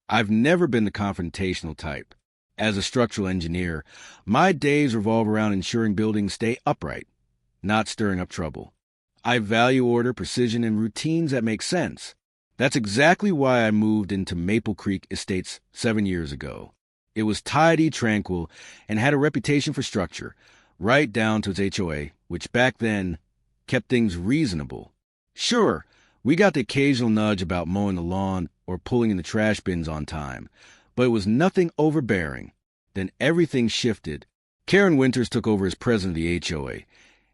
I've never been the confrontational type. As a structural engineer, my days revolve around ensuring buildings stay upright, not stirring up trouble. I value order, precision, and routines that make sense. That's exactly why I moved into Maple Creek Estates 7 years ago. It was tidy, tranquil, and had a reputation for structure, right down to its HOA, which back then kept things reasonable. Sure, we got the occasional nudge about mowing the lawn or pulling in the trash bins on time, but it was nothing overbearing. Then everything shifted. Karen Winters took over as president of the HOA,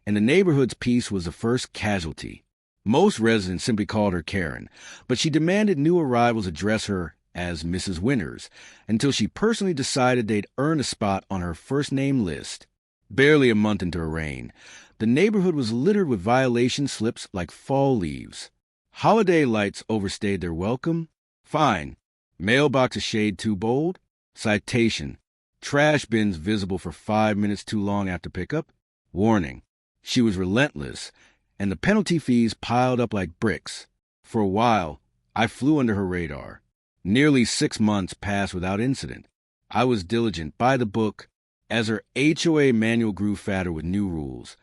and the neighborhood's peace was the first casualty. Most residents simply called her Karen, but she demanded new arrivals address her as Mrs. Winters until she personally decided they'd earned a spot on her first-name list. Barely a month into her reign, the neighborhood was littered with violation slips like fall leaves. Holiday lights overstayed their welcome. Fine. Mailbox a shade too bold. Citation. Trash bins visible for 5 minutes too long after pickup. Warning. She was relentless, and the penalty fees piled up like bricks. For a while, I flew under her radar. Nearly 6 months passed without incident. I was diligent, by the book. As her HOA manual grew fatter with new rules,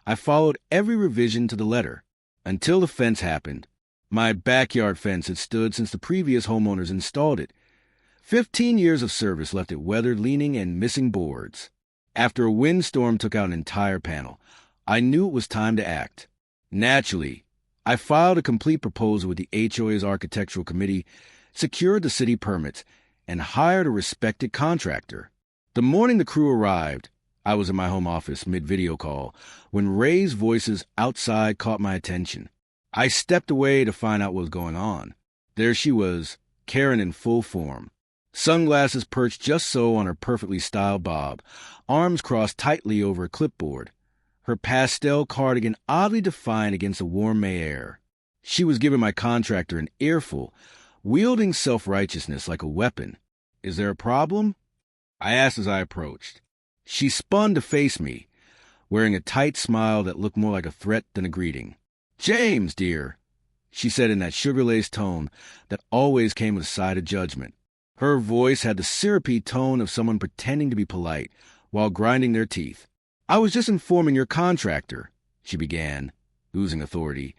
I followed every revision to the letter, until the fence happened. My backyard fence had stood since the previous homeowners installed it. 15 years of service left it weathered, leaning, and missing boards. After a windstorm took out an entire panel, I knew it was time to act. Naturally, I filed a complete proposal with the HOA's architectural committee, secured the city permits, and hired a respected contractor. The morning the crew arrived, I was in my home office mid-video call when Ray's voices outside caught my attention. I stepped away to find out what was going on. There she was, Karen in full form. Sunglasses perched just so on her perfectly styled bob, arms crossed tightly over a clipboard. Her pastel cardigan oddly defined against the warm May air. She was giving my contractor an earful, wielding self-righteousness like a weapon. "Is there a problem?" I asked as I approached. She spun to face me, wearing a tight smile that looked more like a threat than a greeting. "James, dear," she said in that sugar-laced tone that always came with a side of judgment. Her voice had the syrupy tone of someone pretending to be polite while grinding their teeth. "I was just informing your contractor," she began, losing authority,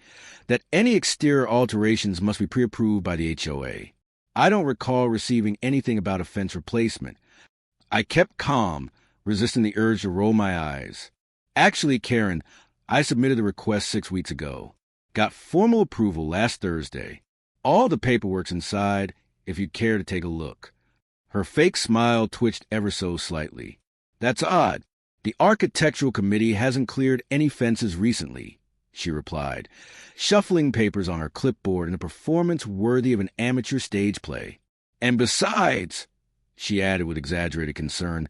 "that any exterior alterations must be pre-approved by the HOA. I don't recall receiving anything about a fence replacement." I kept calm, resisting the urge to roll my eyes. "Actually, Karen, I submitted the request 6 weeks ago. Got formal approval last Thursday. All the paperwork's inside, if you'd care to take a look." Her fake smile twitched ever so slightly. "That's odd. The architectural committee hasn't cleared any fences recently," she replied, shuffling papers on her clipboard in a performance worthy of an amateur stage play. "And besides," she added with exaggerated concern,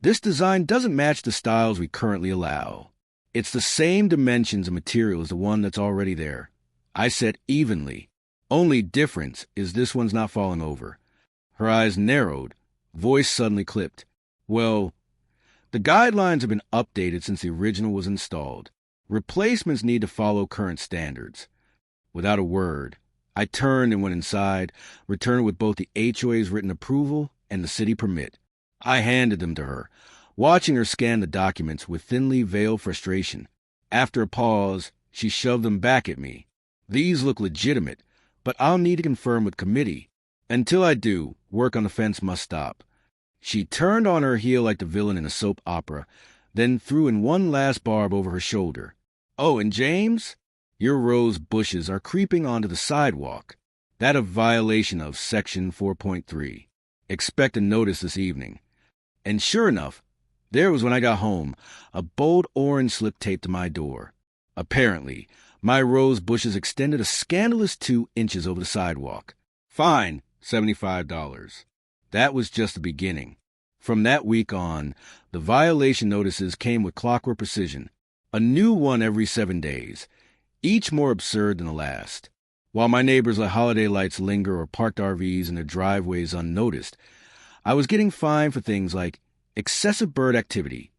"this design doesn't match the styles we currently allow. It's the same dimensions and material as the one that's already there." I said evenly. "Only difference is this one's not falling over." Her eyes narrowed, voice suddenly clipped. "Well, the guidelines have been updated since the original was installed. Replacements need to follow current standards." Without a word, I turned and went inside, returned with both the HOA's written approval and the city permit. I handed them to her, watching her scan the documents with thinly veiled frustration. After a pause, she shoved them back at me. "These look legitimate, but I'll need to confirm with committee. Until I do, work on the fence must stop." She turned on her heel like the villain in a soap opera, then threw in one last barb over her shoulder. "Oh, and James, your rose bushes are creeping onto the sidewalk. That a violation of Section 4.3. Expect a notice this evening." And sure enough, there was when I got home, a bold orange slip taped to my door. Apparently, my rose bushes extended a scandalous 2 inches over the sidewalk. Fine, $75. That was just the beginning. From that week on, the violation notices came with clockwork precision, a new one every 7 days, each more absurd than the last. While my neighbors let holiday lights linger or parked RVs in their driveways unnoticed, I was getting fined for things like excessive bird activity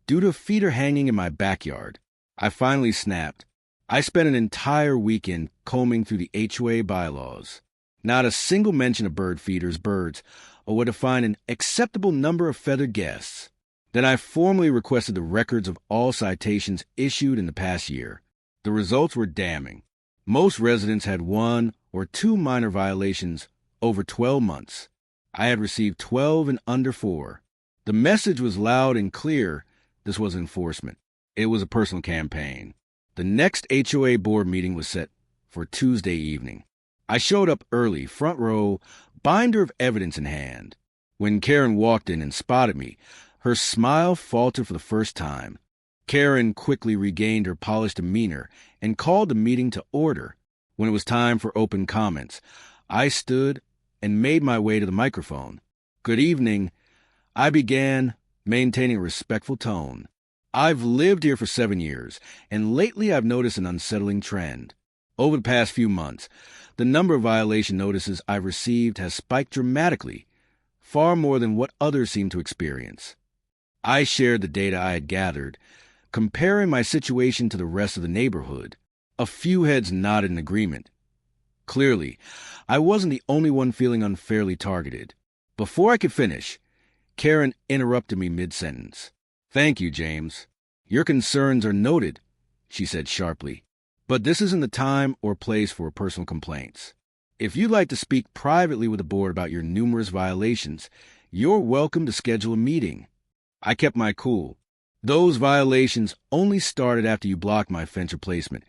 due to a feeder hanging in my backyard. I finally snapped. I spent an entire weekend combing through the HOA bylaws. Not a single mention of bird feeders, birds, or what define an acceptable number of feathered guests. Then I formally requested the records of all citations issued in the past year. The results were damning. Most residents had 1 or 2 minor violations over 12 months. I had received 12 in under 4. The message was loud and clear. This was enforcement. It was a personal campaign. The next HOA board meeting was set for Tuesday evening. I showed up early, front row, binder of evidence in hand. When Karen walked in and spotted me, her smile faltered for the first time. Karen quickly regained her polished demeanor and called the meeting to order. When it was time for open comments, I stood and made my way to the microphone. "Good evening," I began, maintaining a respectful tone. "I've lived here for 7 years, and lately I've noticed an unsettling trend. Over the past few months, the number of violation notices I've received has spiked dramatically, far more than what others seem to experience." I shared the data I had gathered, comparing my situation to the rest of the neighborhood. A few heads nodded in agreement. Clearly, I wasn't the only one feeling unfairly targeted. Before I could finish, Karen interrupted me mid-sentence. "Thank you, James. Your concerns are noted," she said sharply. "But this isn't the time or place for personal complaints. If you'd like to speak privately with the board about your numerous violations, you're welcome to schedule a meeting." I kept my cool. "Those violations only started after you blocked my fence replacement,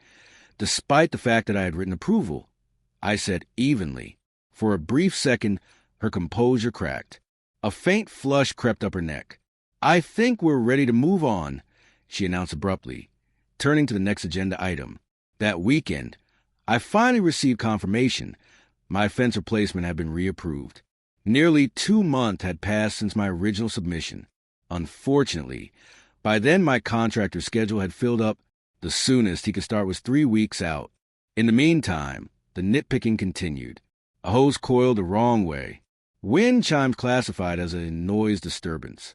despite the fact that I had written approval," I said evenly. For a brief second, her composure cracked. A faint flush crept up her neck. "I think we're ready to move on," she announced abruptly, turning to the next agenda item. That weekend, I finally received confirmation my fence replacement had been reapproved. Nearly 2 months had passed since my original submission. Unfortunately, by then my contractor's schedule had filled up. The soonest he could start was 3 weeks out. In the meantime, the nitpicking continued. A hose coiled the wrong way. Wind chimes classified as a noise disturbance.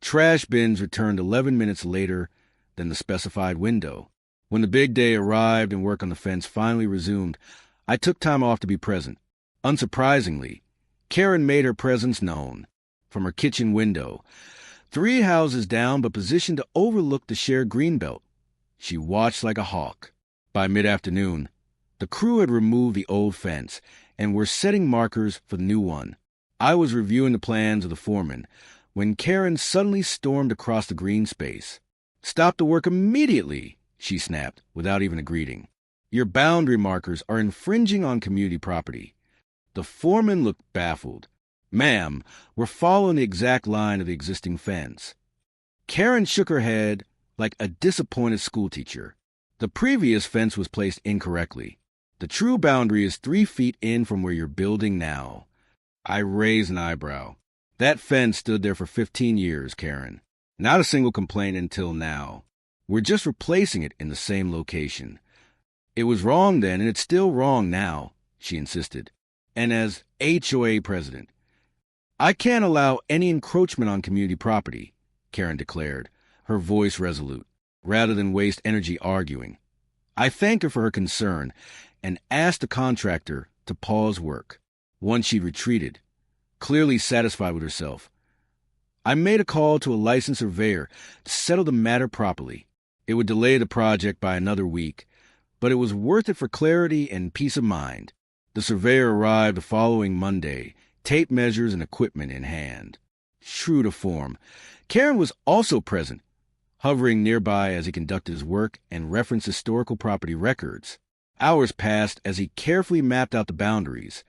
Trash bins returned 11 minutes later than the specified window. When the big day arrived and work on the fence finally resumed, I took time off to be present. Unsurprisingly, Karen made her presence known. From her kitchen window, 3 houses down but positioned to overlook the shared greenbelt, she watched like a hawk. By mid-afternoon, the crew had removed the old fence and were setting markers for the new one. I was reviewing the plans of the foreman when Karen suddenly stormed across the green space. "Stop the work immediately," she snapped, without even a greeting. "Your boundary markers are infringing on community property." The foreman looked baffled. "Ma'am, we're following the exact line of the existing fence." Karen shook her head like a disappointed schoolteacher. "The previous fence was placed incorrectly. The true boundary is 3 feet in from where you're building now." I raised an eyebrow. "That fence stood there for 15 years, Karen. Not a single complaint until now. We're just replacing it in the same location." "It was wrong then, and it's still wrong now," she insisted. "And as HOA president, I can't allow any encroachment on community property," Karen declared, her voice resolute, rather than waste energy arguing. I thanked her for her concern and asked the contractor to pause work. Once she retreated, clearly satisfied with herself, I made a call to a licensed surveyor to settle the matter properly. It would delay the project by another week, but it was worth it for clarity and peace of mind. The surveyor arrived the following Monday, tape measures and equipment in hand. True to form, Karen was also present, hovering nearby as he conducted his work and referenced historical property records. Hours passed as he carefully mapped out the boundaries,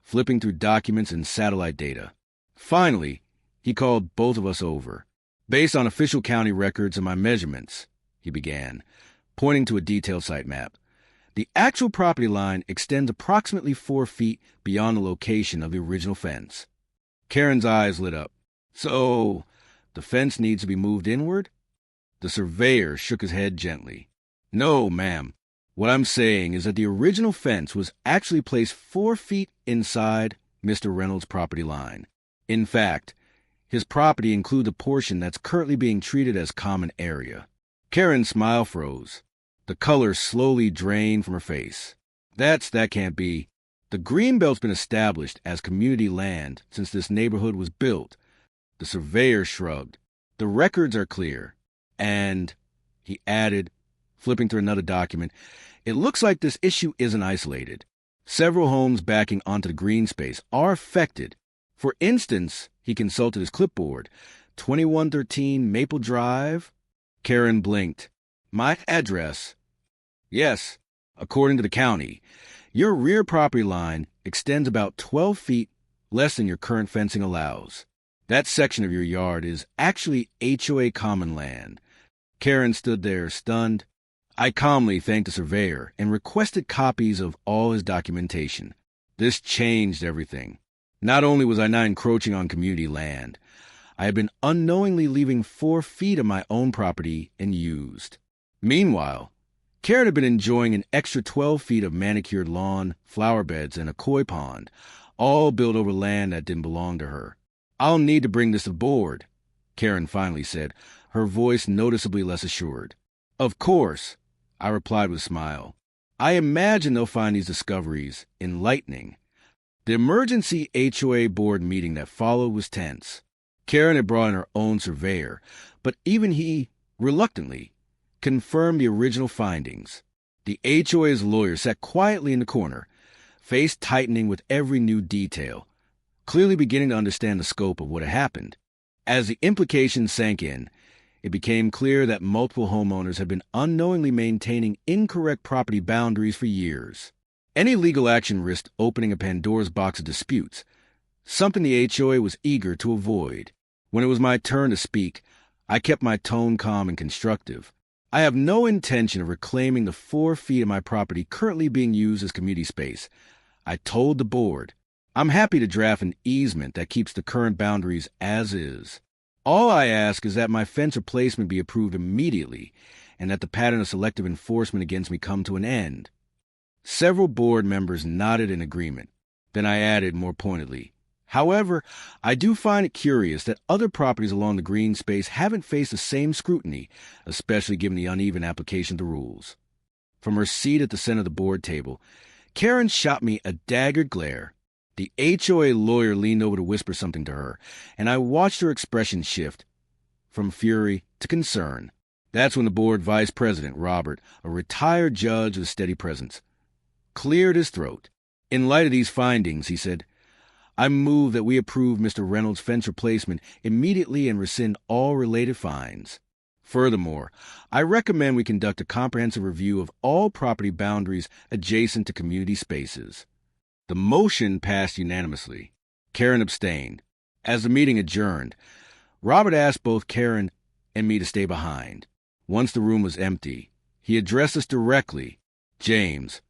flipping through documents and satellite data. Finally, he called both of us over. "Based on official county records and my measurements," he began, pointing to a detailed site map, "the actual property line extends approximately 4 feet beyond the location of the original fence." Karen's eyes lit up. "So, the fence needs to be moved inward?" The surveyor shook his head gently. "No, ma'am. What I'm saying is that the original fence was actually placed 4 feet inside Mr. Reynolds' property line. In fact, his property includes a portion that's currently being treated as common area." Karen's smile froze. The color slowly drained from her face. That can't be." The Greenbelt's been established as community land since this neighborhood was built. The surveyor shrugged. The records are clear. And, he added, flipping through another document, it looks like this issue isn't isolated. Several homes backing onto the green space are affected. For instance, he consulted his clipboard. 2113 Maple Drive? Karen blinked. My address? Yes, according to the county. Your rear property line extends about 12 feet less than your current fencing allows. That section of your yard is actually HOA common land. Karen stood there, stunned. I calmly thanked the surveyor and requested copies of all his documentation. This changed everything. Not only was I not encroaching on community land, I had been unknowingly leaving 4 feet of my own property unused. Meanwhile, Karen had been enjoying an extra 12 feet of manicured lawn, flower beds, and a koi pond, all built over land that didn't belong to her. I'll need to bring this to board, Karen finally said, her voice noticeably less assured. Of course, I replied with a smile. I imagine they'll find these discoveries enlightening. The emergency HOA board meeting that followed was tense. Karen had brought in her own surveyor, but even he, reluctantly, confirmed the original findings. The HOA's lawyer sat quietly in the corner, face tightening with every new detail, clearly beginning to understand the scope of what had happened. As the implications sank in, it became clear that multiple homeowners had been unknowingly maintaining incorrect property boundaries for years. Any legal action risked opening a Pandora's box of disputes, something the HOA was eager to avoid. When it was my turn to speak, I kept my tone calm and constructive. I have no intention of reclaiming the 4 feet of my property currently being used as community space. I told the board, I'm happy to draft an easement that keeps the current boundaries as is. All I ask is that my fence replacement be approved immediately and that the pattern of selective enforcement against me come to an end. Several board members nodded in agreement. Then I added more pointedly, however, I do find it curious that other properties along the green space haven't faced the same scrutiny, especially given the uneven application of the rules. From her seat at the center of the board table, Karen shot me a daggered glare. The HOA lawyer leaned over to whisper something to her, and I watched her expression shift from fury to concern. That's when the board vice president, Robert, a retired judge with steady presence, cleared his throat. In light of these findings, he said, I move that we approve Mr. Reynolds' fence replacement immediately and rescind all related fines. Furthermore, I recommend we conduct a comprehensive review of all property boundaries adjacent to community spaces. The motion passed unanimously. Karen abstained. As the meeting adjourned, Robert asked both Karen and me to stay behind. Once the room was empty, he addressed us directly. James,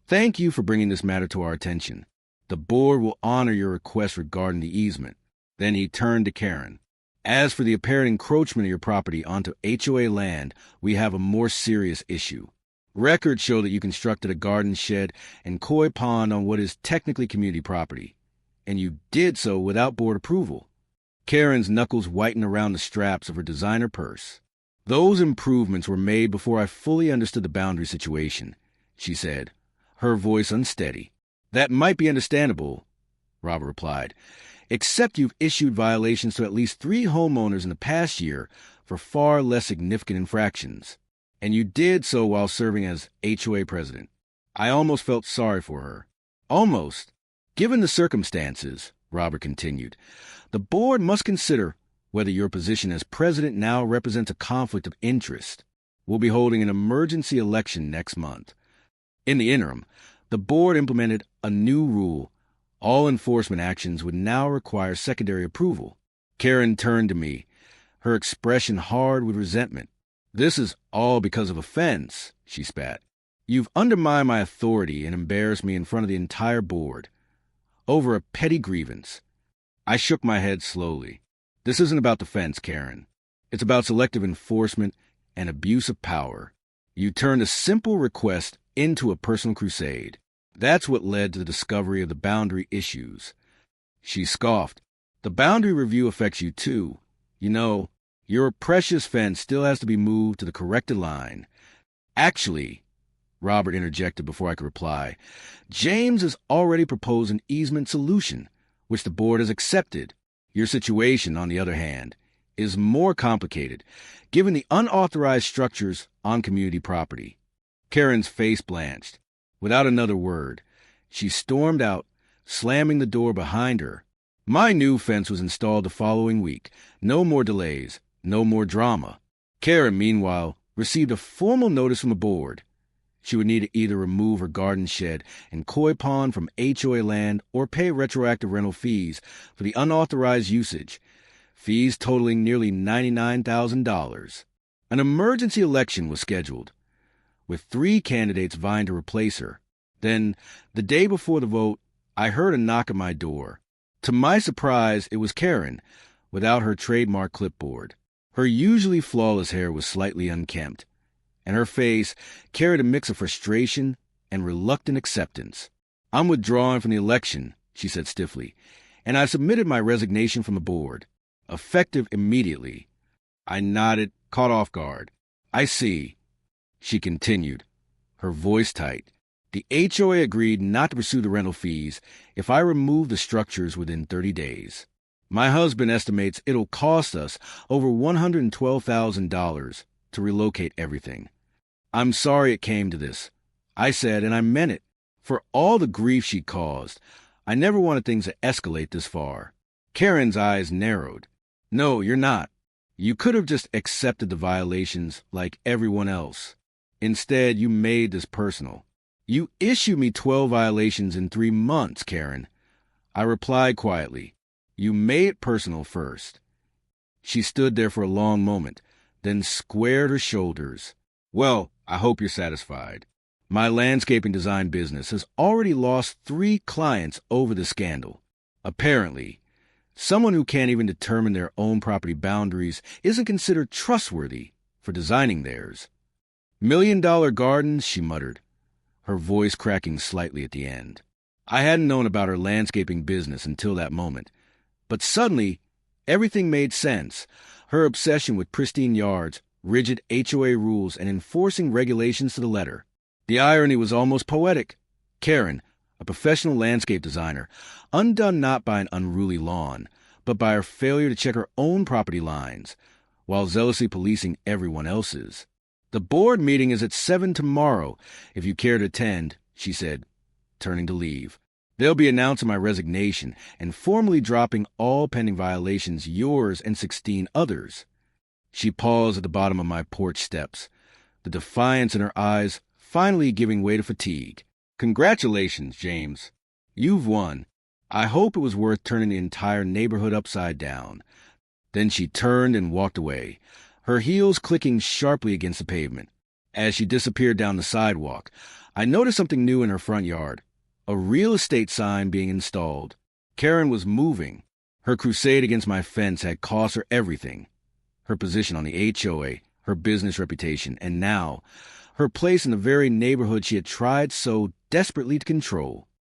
thank you for bringing this matter to our attention. The board will honor your request regarding the easement. Then he turned to Karen. As for the apparent encroachment of your property onto HOA land, we have a more serious issue. Records show that you constructed a garden shed and koi pond on what is technically community property, and you did so without board approval. Karen's knuckles whitened around the straps of her designer purse. Those improvements were made before I fully understood the boundary situation, she said, her voice unsteady. That might be understandable, Robert replied, except you've issued violations to at least 3 homeowners in the past year for far less significant infractions. And you did so while serving as HOA president. I almost felt sorry for her. Almost. Given the circumstances, Robert continued, the board must consider whether your position as president now represents a conflict of interest. We'll be holding an emergency election next month. In the interim, the board implemented a new rule. All enforcement actions would now require secondary approval. Karen turned to me, her expression hard with resentment. This is all because of offense, she spat. You've undermined my authority and embarrassed me in front of the entire board. Over a petty grievance. I shook my head slowly. This isn't about the fence, Karen. It's about selective enforcement and abuse of power. You turned a simple request into a personal crusade. That's what led to the discovery of the boundary issues. She scoffed. The boundary review affects you too. You know, your precious fence still has to be moved to the corrected line. Actually, Robert interjected before I could reply. James has already proposed an easement solution, which the board has accepted. Your situation, on the other hand, is more complicated, given the unauthorized structures on community property. Karen's face blanched. Without another word, she stormed out, slamming the door behind her. My new fence was installed the following week. No more delays, no more drama. Karen, meanwhile, received a formal notice from the board. She would need to either remove her garden shed and koi pond from HOA land or pay retroactive rental fees for the unauthorized usage, fees totaling nearly $99,000. An emergency election was scheduled, with 3 candidates vying to replace her. Then, the day before the vote, I heard a knock at my door. To my surprise, it was Karen, without her trademark clipboard. Her usually flawless hair was slightly unkempt, and her face carried a mix of frustration and reluctant acceptance. I'm withdrawing from the election, she said stiffly, and I submitted my resignation from the board, effective immediately. I nodded, caught off guard. I see, she continued, her voice tight. The HOA agreed not to pursue the rental fees if I remove the structures within 30 days. My husband estimates it'll cost us over $112,000 to relocate everything. I'm sorry it came to this, I said, and I meant it. For all the grief she caused, I never wanted things to escalate this far. Karen's eyes narrowed. No, you're not. You could have just accepted the violations like everyone else. Instead, you made this personal. You issued me 12 violations in 3 months, Karen. I replied quietly. You made it personal first. She stood there for a long moment, then squared her shoulders. Well, I hope you're satisfied. My landscaping design business has already lost 3 clients over the scandal. Apparently, someone who can't even determine their own property boundaries isn't considered trustworthy for designing theirs. $1-million gardens, she muttered, her voice cracking slightly at the end. I hadn't known about her landscaping business until that moment. But suddenly, everything made sense. Her obsession with pristine yards, rigid HOA rules, and enforcing regulations to the letter. The irony was almost poetic. Karen, a professional landscape designer, undone not by an unruly lawn, but by her failure to check her own property lines, while zealously policing everyone else's. The board meeting is at 7 tomorrow, if you care to attend, she said, turning to leave. They'll be announcing my resignation and formally dropping all pending violations, yours and 16 others. She paused at the bottom of my porch steps, the defiance in her eyes finally giving way to fatigue. Congratulations, James. You've won. I hope it was worth turning the entire neighborhood upside down. Then she turned and walked away, her heels clicking sharply against the pavement. As she disappeared down the sidewalk, I noticed something new in her front yard. A real estate sign being installed. Karen was moving. Her crusade against my fence had cost her everything. Her position on the HOA, her business reputation, and now, her place in the very neighborhood she had tried so desperately to control.